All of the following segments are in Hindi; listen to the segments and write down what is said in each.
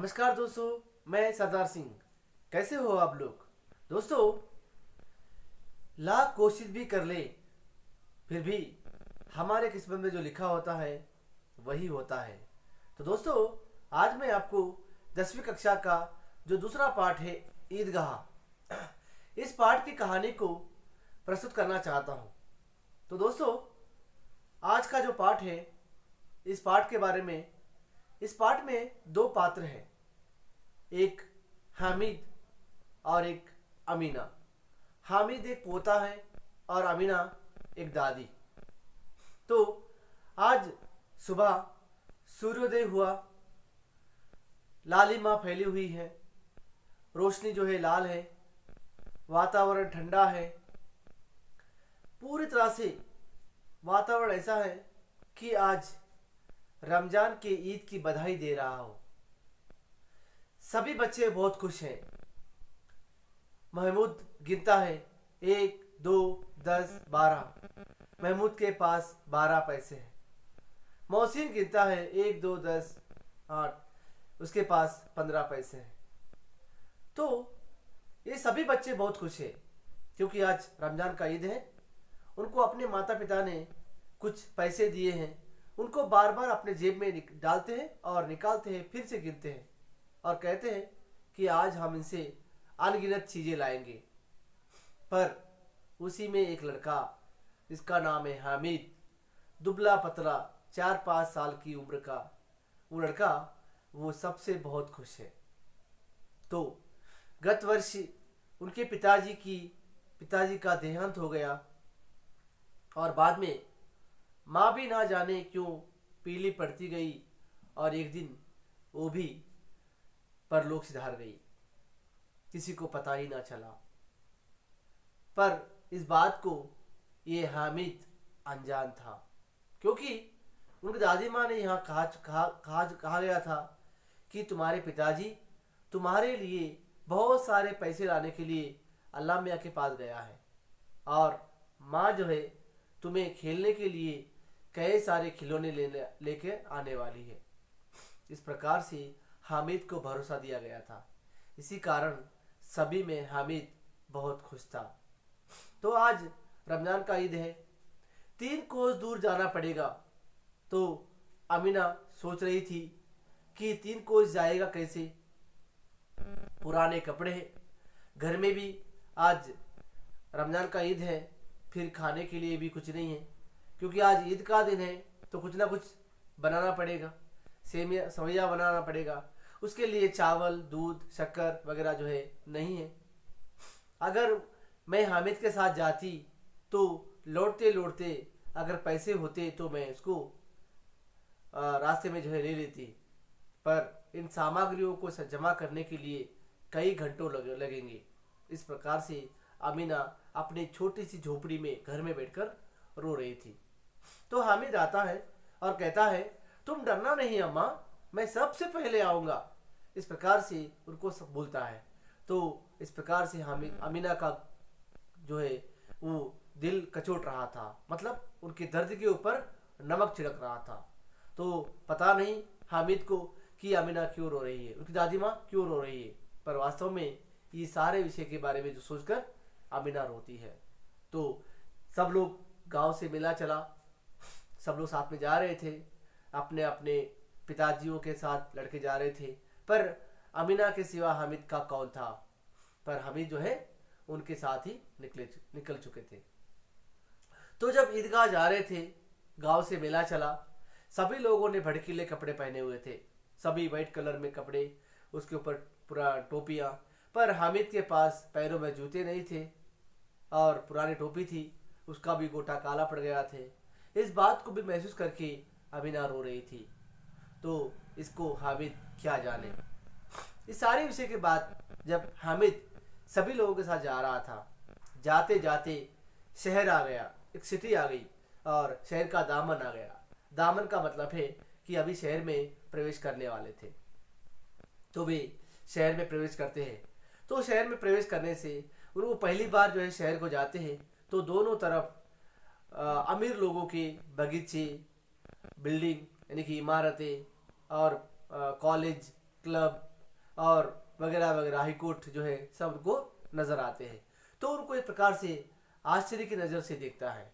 नमस्कार दोस्तों, मैं सरदार सिंह। कैसे हो आप लोग? दोस्तों, लाख कोशिश भी कर ले फिर भी हमारे किस्मत में जो लिखा होता है वही होता है। तो दोस्तों, आज मैं आपको 10वीं कक्षा का जो दूसरा पाठ है, ईदगाह, इस पाठ की कहानी को प्रस्तुत करना चाहता हूँ। तो दोस्तों, आज का जो पाठ है, इस पाठ के बारे में, इस पाठ में दो पात्र हैं, एक हामिद और एक अमीना। हामिद एक पोता है और अमीना एक दादी। तो आज सुबह सूर्योदय हुआ, लालिमा फैली हुई है, रोशनी जो है लाल है, वातावरण ठंडा है, पूरी तरह से वातावरण ऐसा है कि आज रमजान के ईद की बधाई दे रहा हो। सभी बच्चे बहुत खुश हैं। महमूद गिनता है 1 2 10 12। महमूद के पास 12 पैसे हैं। मोहसिन गिनता है 1 2 10 8। उसके पास 15 पैसे हैं। तो ये सभी बच्चे बहुत खुश हैं क्योंकि आज रमजान का ईद है। उनको अपने माता पिता ने कुछ पैसे दिए हैं। उनको बार बार अपने जेब में डालते हैं और निकालते हैं, फिर से गिनते हैं और कहते हैं कि आज हम इनसे अनगिनत चीज़ें लाएंगे। पर उसी में एक लड़का, जिसका नाम है हामिद, दुबला पतला 4-5 साल की उम्र का वो लड़का, वो सबसे बहुत खुश है। तो गत वर्ष उनके पिताजी का देहांत हो गया और बाद में माँ भी ना जाने क्यों पीली पड़ती गई और एक दिन वो भी परलोक सिधार गई। किसी को पता ही ना चला। पर इस बात को ये हामिद अनजान था क्योंकि उनकी दादी माँ ने यहाँ कहा गया था कि तुम्हारे पिताजी तुम्हारे लिए बहुत सारे पैसे लाने के लिए अल्लाह मियाँ के पास गया है और माँ जो है तुम्हें खेलने के लिए कई सारे खिलौने लेके आने वाली है। इस प्रकार से हामिद को भरोसा दिया गया था। इसी कारण सभी में हामिद बहुत खुश था। तो आज रमजान का ईद है, 3 कोस दूर जाना पड़ेगा। तो अमीना सोच रही थी कि 3 कोस जाएगा कैसे। पुराने कपड़े हैं, घर में भी आज रमजान का ईद है, फिर खाने के लिए भी कुछ नहीं है क्योंकि आज ईद का दिन है। तो कुछ ना कुछ बनाना पड़ेगा, सेवैया बनाना पड़ेगा। उसके लिए चावल, दूध, शक्कर वगैरह जो है नहीं है। अगर मैं हामिद के साथ जाती तो लौटते लौटते अगर पैसे होते तो मैं उसको रास्ते में जो है ले लेती। पर इन सामग्रियों को जमा करने के लिए कई घंटों लगेंगे। इस प्रकार से अमीना अपनी छोटी सी झोपड़ी में घर में बैठकर रो रही थी। तो हामिद आता है और कहता है, तुम डरना नहीं अम्मा, मैं सबसे पहले आऊँगा। इस प्रकार से उनको सब बोलता है। तो इस प्रकार से हामिद अमीना का जो है वो दिल कचोट रहा था, मतलब उनके दर्द के ऊपर नमक छिड़क रहा था। तो पता नहीं हामिद को कि अमीना क्यों रो रही है, उनकी दादी माँ क्यों रो रही है। पर वास्तव में ये सारे विषय के बारे में जो सोचकर अमीना रोती है। तो सब लोग गांव से मेला चला, सब लोग साथ में जा रहे थे, अपने अपने पिताजियों के साथ लड़के जा रहे थे। पर अमीना के सिवा हामिद का कौन था। पर हामिद जो है उनके साथ ही निकल चुके थे। तो जब ईदगाह जा रहे थे, गांव से मेला चला, सभी लोगों ने भड़कीले कपड़े पहने हुए थे, सभी वाइट कलर में कपड़े, उसके ऊपर पूरा टोपियाँ। पर हामिद के पास पैरों में जूते नहीं थे और पुरानी टोपी थी, उसका भी गोटा काला पड़ गया थे। इस बात को भी महसूस करके अमीना रो रही थी। तो इसको हामिद क्या जाने। इस सारे विषय के बाद जब हामिद सभी लोगों के साथ जा रहा था, जाते जाते शहर आ गया, एक सिटी आ गई और शहर का दामन आ गया। दामन का मतलब है कि अभी शहर में प्रवेश करने वाले थे। तो वे शहर में प्रवेश करते हैं। तो शहर में प्रवेश करने से वो पहली बार जो है शहर को जाते हैं तो दोनों तरफ अमीर लोगों के बगीचे, बिल्डिंग यानी कि इमारतें और कॉलेज, क्लब और वगैरह वगैरह हाई कोर्ट जो है सब उनको नजर आते हैं। तो उनको एक प्रकार से आश्चर्य की नज़र से देखता है।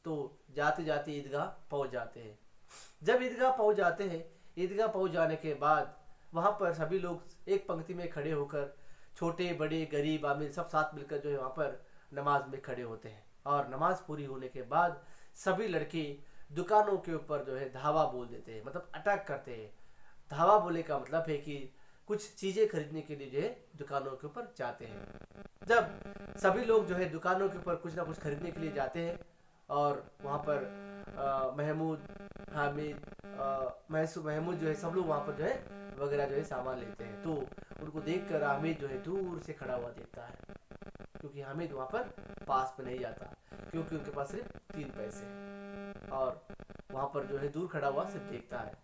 तो जाते जाते ईदगाह पहुंच जाते हैं। जब ईदगाह पहुंच जाते हैं, ईदगाह पहुंच जाने के बाद वहाँ पर सभी लोग एक पंक्ति में खड़े होकर, छोटे बड़े गरीब अमीर सब साथ मिलकर जो है वहाँ पर नमाज में खड़े होते हैं। और नमाज पूरी होने के बाद सभी लड़के दुकानों के ऊपर जो है धावा बोल देते हैं, मतलब अटैक करते हैं। धावा बोले का मतलब है कि कुछ चीजें खरीदने के लिए जो है दुकानों के ऊपर जाते हैं। जब सभी लोग जो है दुकानों के ऊपर कुछ ना कुछ खरीदने के लिए जाते हैं और वहाँ पर महमूद, हामिद, महमूद जो है सब लोग वहाँ पर जो है वगैरह जो है सामान लेते हैं। तो उनको देखकर हामिद जो है दूर से खड़ा हुआ देखता है, क्योंकि हामिद वहाँ पर पास में नहीं जाता, क्योंकि उनके पास सिर्फ 3 पैसे हैं और वहाँ पर जो है दूर खड़ा हुआ सिर्फ देखता है।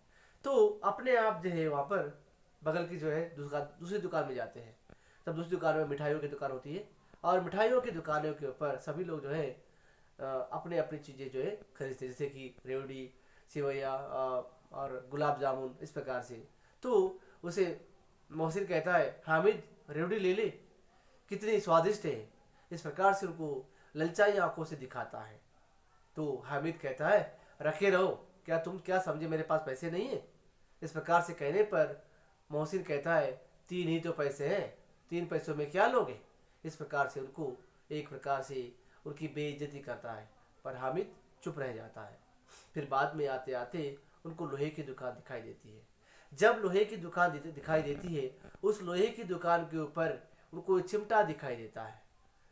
तो अपने आप जो है वहाँ पर बगल की जो है दूसरी दुकान में जाते हैं। तब दूसरी दुकान में मिठाइयों की दुकान होती है और मिठाइयों की दुकानों के ऊपर सभी लोग जो है अपने अपनी चीज़ें जो है खरीदते हैं, जैसे कि रेवड़ी, सेवैया और गुलाब जामुन, इस प्रकार से। तो उसे मोहसिन कहता है, हामिद रेवड़ी ले ले, कितनी स्वादिष्ट है। इस प्रकार से उनको ललचाई आंखों से दिखाता है। तो हामिद कहता है, रखे रहो, क्या तुम क्या समझे मेरे पास पैसे नहीं है। इस प्रकार से कहने पर मोहसिन कहता है, 3 ही तो पैसे हैं, 3 पैसों में क्या लोगे। इस प्रकार से उनको एक प्रकार से उनकी बेइज्जती करता है, पर हामिद चुप रह जाता है। फिर बाद में आते आते उनको लोहे की दुकान दिखाई देती है। जब लोहे की दुकान दिखाई देती है, उस लोहे की दुकान के ऊपर उनको चिमटा दिखाई देता है,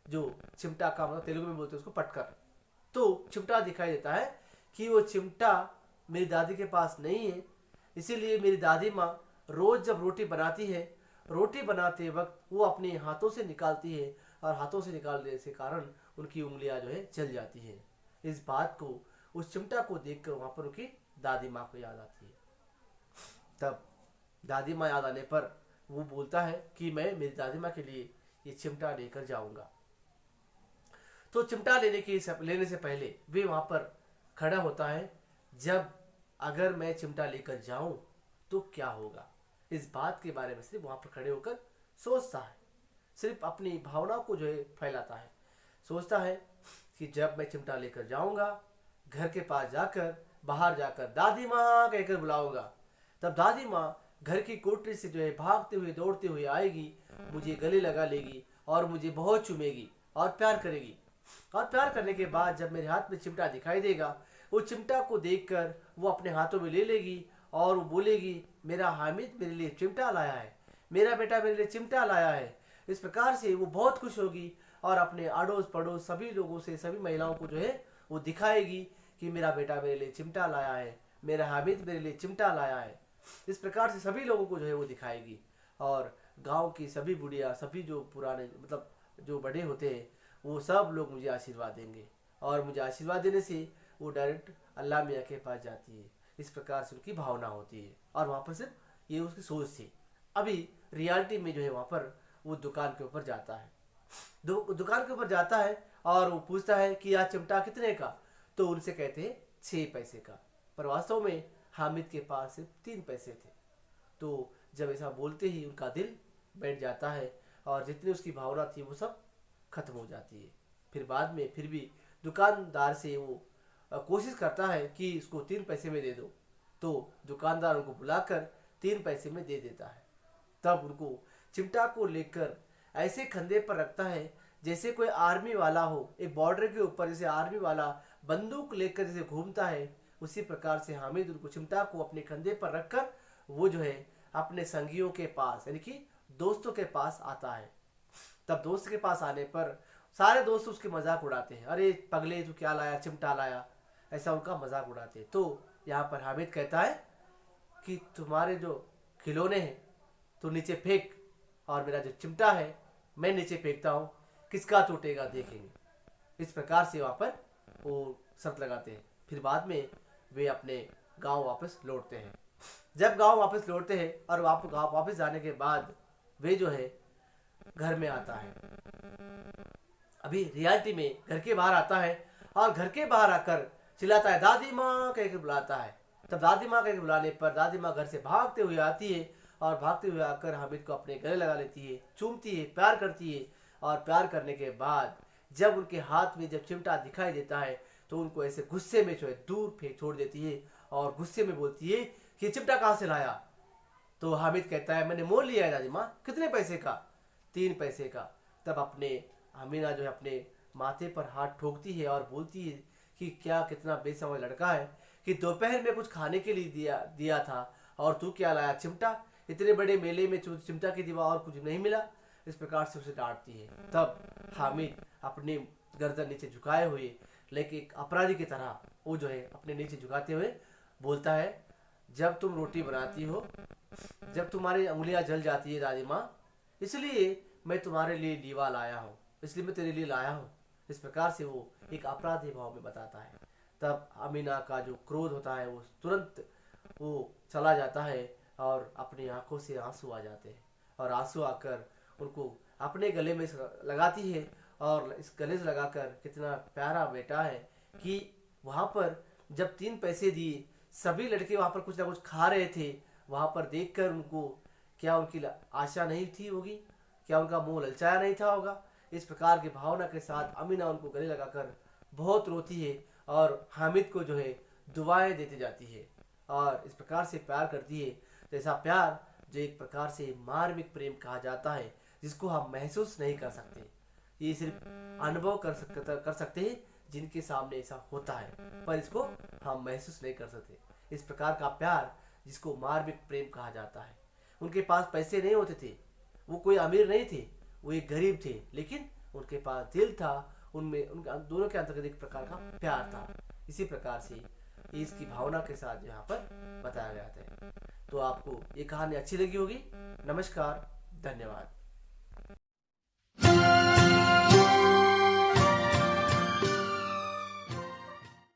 जो चिमटा का मतलब तेलुगु में बोलते हैं उसको पटकर। तो चिमटा दिखाई देता है कि वो चिमटा मेरी दादी के पास नहीं है, इसीलिए मेरी दादी माँ रोज जब रोटी बनाती है, रोटी बनाते वक्त वो अपने हाथों से निकालती है और हाथों से निकालने से कारण उनकी उंगलियां जो है जल जाती है। इस बात को, उस चिमटा को देखकर वहां पर उनकी दादी माँ को याद आती है। तब दादी माँ याद आने पर वो बोलता है कि मैं मेरी दादी माँ के लिए ये चिमटा लेकर जाऊंगा। तो चिमटा लेने से पहले वे वहां पर खड़ा होता है, जब अगर मैं चिमटा लेकर जाऊं तो क्या होगा। इस बात के बारे में सिर्फ वहां पर खड़े होकर सोचता है, सिर्फ अपनी भावनाओं को जो है फैलाता है। सोचता है कि जब मैं चिमटा लेकर जाऊंगा, घर के पास जाकर, बाहर जाकर दादी माँ कहकर बुलाऊंगा, तब दादी माँ घर की कोठरी से जो है भागते हुए दौड़ते हुए आएगी, मुझे गले लगा लेगी और मुझे बहुत चूमेगी और प्यार करेगी। और प्यार करने के बाद जब मेरे हाथ में चिमटा दिखाई देगा, वो चिमटा को देखकर वो अपने हाथों में ले लेगी और वो बोलेगी, मेरा हामिद मेरे लिए चिमटा लाया है, मेरा बेटा मेरे लिए चिमटा लाया है। इस प्रकार से वो बहुत खुश होगी और अपने अड़ोस पड़ोस सभी लोगों से, सभी महिलाओं को जो है वो दिखाएगी कि मेरा बेटा मेरे लिए चिमटा लाया है, मेरा हामिद मेरे लिए चिमटा लाया है। इस प्रकार से सभी लोगों को जो है वो दिखाएगी और गांव की सभी बुढ़िया, सभी जो पुराने मतलब जो बड़े होते हैं, वो सब लोग मुझे आशीर्वाद देंगे और मुझे आशीर्वाद देने से वो डायरेक्ट अल्लाह मियाँ के पास जाती है। इस प्रकार से उनकी भावना होती है और वहाँ पर सिर्फ ये उसकी सोच थी। अभी रियलिटी में जो है वहाँ पर वो दुकान के ऊपर जाता है, दुकान के ऊपर जाता है और वो पूछता है कि यह चिमटा कितने का। तो उनसे कहते हैं 6 पैसे का, पर वास्तव में हामिद के पास सिर्फ 3 पैसे थे। तो जब ऐसा बोलते ही उनका दिल बैठ जाता है और जितनी उसकी भावना थी वो सब खत्म हो जाती है। फिर बाद में फिर भी दुकानदार से वो कोशिश करता है कि इसको 3 पैसे में दे दो। तो दुकानदार उनको बुलाकर 3 पैसे में दे देता है। तब उनको चिमटा को लेकर ऐसे कंधे पर रखता है जैसे कोई आर्मी वाला हो, एक बॉर्डर के ऊपर जैसे आर्मी वाला बंदूक लेकर जैसे घूमता है, उसी प्रकार से हामिद उनको चिमटा को अपने कंधे पर रखकर वो जो है अपने संगियों के पास यानी कि दोस्तों के पास आता है। तब दोस्त के पास आने पर सारे दोस्त उसके मजाक उड़ाते हैं, अरे पगले तू क्या लाया, चिमटा लाया, ऐसा उनका मजाक उड़ाते हैं। तो यहाँ पर हामिद कहता है कि तुम्हारे जो खिलौने हैं तो नीचे फेंक और मेरा जो चिमटा है मैं नीचे फेंकता हूँ, किसका टूटेगा देखेंगे। इस प्रकार से वहाँ पर वो शर्त लगाते हैं। फिर बाद में वे अपने गांव वापस लौटते हैं। जब गांव वापस लौटते हैं और गांव वापस जाने के बाद वे जो है घर में आता है। अभी रियलिटी में घर के बाहर आता है और घर के बाहर आकर चिल्लाता है, दादी माँ कह के बुलाता है। तब दादी माँ कह के बुलाने पर दादी माँ घर से भागते हुए आती है और भागते हुए आकर हामिद को अपने गले लगा लेती है, चूमती है, प्यार करती है। और प्यार करने के बाद जब उनके हाथ में जब चिमटा दिखाई देता है तो उनको ऐसे गुस्से में जो है दूर फेंक छोड़ देती है और गुस्से में बोलती है कि चिमटा कहाँ से लाया। तो हामिद कहता है मैंने मोल लिया है दादी माँ। कितने पैसे का? 3 पैसे का। तब अपने अमीना जो है अपने माथे पर हाथ ठोकती है और बोलती है कि क्या कितना बेसमझ लड़का है कि दोपहर में कुछ खाने के लिए दिया था और तू क्या लाया? चिमटा। इतने बड़े मेले में चिमटा के सिवा और कुछ नहीं मिला। इस प्रकार से उसे डांटती है। तब हामिद अपने गर्दन नीचे झुकाए हुए लेकिन एक अपराधी की तरह वो जो है अपने नीचे झुकाते हुए बोलता है जब तुम रोटी बनाती हो, जब तुम्हारी उंगलियां जल जाती है दादी माँ, इसलिए मैं तुम्हारे लिए लीवा लाया हूँ, इसलिए मैं तेरे लिए लाया हूँ। इस प्रकार से वो एक अपराधी भाव में बताता है। तब अमीना का जो क्रोध होता है वो तुरंत वो चला जाता है और अपनी आंखों से आंसू आ जाते हैं और आंसू आकर उनको अपने गले में लगाती है। और इस गले से लगाकर कितना प्यारा बेटा है कि वहाँ पर जब 3 पैसे दिए सभी लड़के वहाँ पर कुछ ना कुछ खा रहे थे। वहाँ पर देखकर उनको क्या उनकी आशा नहीं थी होगी, क्या उनका मुंह ललचाया नहीं था होगा। इस प्रकार की भावना के साथ अमीना उनको गले लगाकर बहुत रोती है और हामिद को जो है दुआएं देती जाती है और इस प्रकार से प्यार करती है। जैसा प्यार जो एक प्रकार से मार्मिक प्रेम कहा जाता है जिसको हम महसूस नहीं कर सकते, ये सिर्फ अनुभव कर सकते हैं जिनके सामने ऐसा होता है, पर इसको हम महसूस नहीं कर सकते। इस प्रकार का प्यार जिसको मार्मिक प्रेम कहा जाता है। उनके पास पैसे नहीं होते थे, वो कोई अमीर नहीं थे, वो एक गरीब थे, लेकिन उनके पास दिल था, उनमें उनके दोनों के अंतर्गत एक प्रकार का प्यार था। इसी प्रकार से इसकी भावना के साथ यहाँ पर बताया गया था। तो आपको ये कहानी अच्छी लगी होगी। नमस्कार, धन्यवाद।